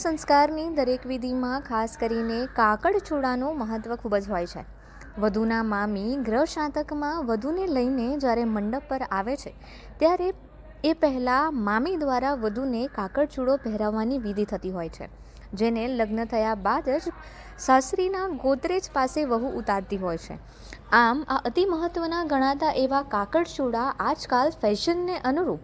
સંસ્કારની દરેક વિધિમાં ખાસ કરીને કાકડચૂડાનું મહત્ત્વ ખૂબ જ હોય છે. વધુના મામી ગ્રહ શાતકમાં વધુને લઈને જ્યારે મંડપ પર આવે છે ત્યારે એ પહેલાં મામી દ્વારા વધુને કાકડચૂડો પહેરાવવાની વિધિ થતી હોય છે, જેને લગ્ન થયા બાદ જ સાસરીના ગોદરેજ પાસે વહુ ઉતારતી હોય છે. આમ આ અતિ મહત્ત્વના ગણાતા એવા કાકડચૂડા આજકાલ ફેશનને અનુરૂપ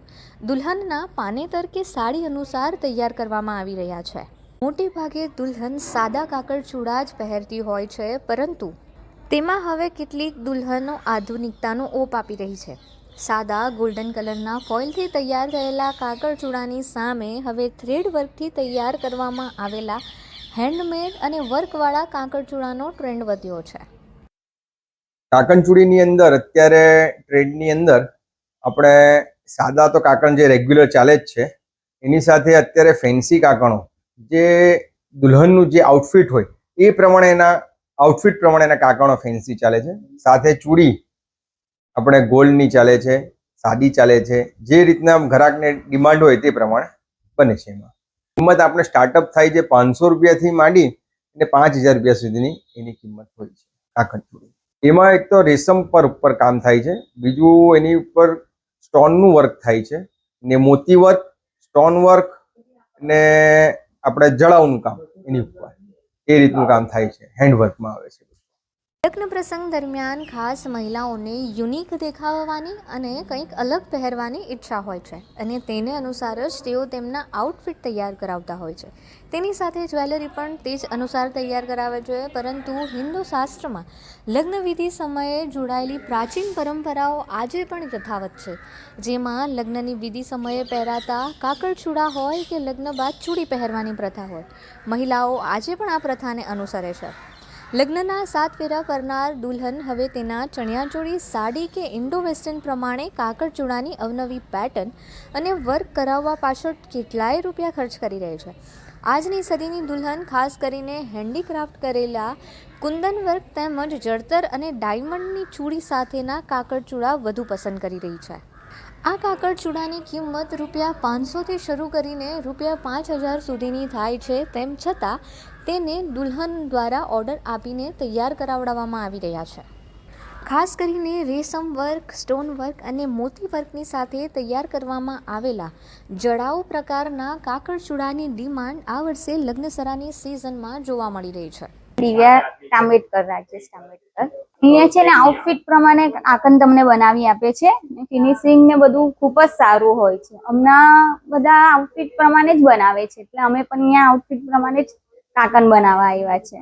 દુલ્હનના પાનેતર કે સાડી અનુસાર તૈયાર કરવામાં આવી રહ્યા છે. મોટે ભાગે દુલ્હન સાદા કાકડચૂડા જ પહેરતી હોય છે, પરંતુ તેમાં હવે કેટલીક દુલ્હનો આધુનિકતાનો ઓપ આપી રહી છે. સાદા ગોલ્ડન કલરના ફોઇલથી તૈયાર થયેલા કાકડચૂડાની સામે હવે થ્રેડ વર્કથી તૈયાર કરવામાં આવેલા હેન્ડમેડ અને વર્કવાળા કાકડચૂડાનો ટ્રેન્ડ વધ્યો છે. કાકણચૂડીની અંદર અત્યારે ટ્રેન્ડની અંદર આપણે સાદા તો કાકણ જે રેગ્યુલર ચાલે જ છે, એની સાથે અત્યારે ફેન્સી કાકણો જે દુલ્હનનું જે આઉટફિટ હોય એ પ્રમાણેના આઉટફિટ પ્રમાણેના કાકણો ફેન્સી ચાલે છે. સાથે ચૂડી આપણે ગોલ્ડની ચાલે છે, સાદી ચાલે છે, જે રીતના ગ્રાહકને ડિમાન્ડ હોય તે પ્રમાણે બને છે. એમાં કિંમત આપણે સ્ટાર્ટઅપ થાય છે 500 રૂપિયાથી માંડી અને 5000 રૂપિયા સુધીની એની કિંમત હોય છે કાકણચૂડી. એમાં એક તો રેશમ પર ઉપર કામ થાય છે, બીજું એની ઉપર સ્ટોનનું વર્ક થાય છે ને મોતી વર્ક, સ્ટોન વર્ક ને આપણે જડાઉનું કામ એની ઉપર એ રીતનું કામ થાય છે, હેન્ડવર્કમાં આવે છે. લગ્ન પ્રસંગ દરમિયાન ખાસ મહિલાઓને યુનિક દેખાવાની અને કંઈક અલગ પહેરવાની ઈચ્છા હોય છે, અને તેને અનુસાર જ તેઓ તેમના આઉટફિટ તૈયાર કરાવતા હોય છે. તેની સાથે જ્વેલરી પણ તે જ અનુસાર તૈયાર કરાવે છે. પરંતુ હિન્દુ શાસ્ત્રમાં લગ્ન વિધિ સમયે જોડાયેલી પ્રાચીન પરંપરાઓ આજે પણ યથાવત છે, જેમાં લગ્નની વિધિ સમયે પહેરાતા કાકડચૂડા હોય કે લગ્ન બાદ ચૂડી પહેરવાની પ્રથા હોય, મહિલાઓ આજે પણ આ પ્રથાને અનુસરે છે. લગ્નના 7 ફેરા કરનાર દુલ્હન હવે તેના ચણિયાચોળી, સાડી કે ઇન્ડો વેસ્ટર્ન પ્રમાણે કાકડચૂડાની અવનવી પેટર્ન અને વર્ક કરાવવા પાછળ કેટલાય રૂપિયા ખર્ચ કરી રહી છે. આજની સદીની દુલ્હન ખાસ કરીને હેન્ડીક્રાફ્ટ કરેલા કુંદન વર્ક તેમજ જળતર અને ડાયમંડની ચૂડી સાથેના કાકડચૂડા વધુ પસંદ કરી રહી છે. આ કાકડચૂડાની કિંમત ₹500થી શરૂ કરીને ₹5000 સુધીની થાય છે. તેમ છતાં તેને દુલ્હન દ્વારા ઓર્ડર આપીને તૈયાર કરાવડાવવામાં આવી રહ્યા છે. ખાસ કરીને રેશમ વર્ક, સ્ટોન વર્ક અને મોતી વર્કની સાથે તૈયાર કરવામાં આવેલા જડાઉ પ્રકારના કાકડચૂડાની ડિમાન્ડ આ વર્ષે લગ્નસરાની સિઝનમાં જોવા મળી રહી છે. દિવ્યા તાંબેડકર, રાજેશ તાંબેડકર. અહીંયા છે ને આઉટફિટ પ્રમાણે કાકણ તમને બનાવી આપે છે. ફિનિશિંગ ને બધું ખૂબ જ સારું હોય છે. હમણાં બધા આઉટફિટ પ્રમાણે જ બનાવે છે, એટલે અમે પણ અહીંયા આઉટફિટ પ્રમાણે જ કાકણ બનાવવા આવ્યા છે.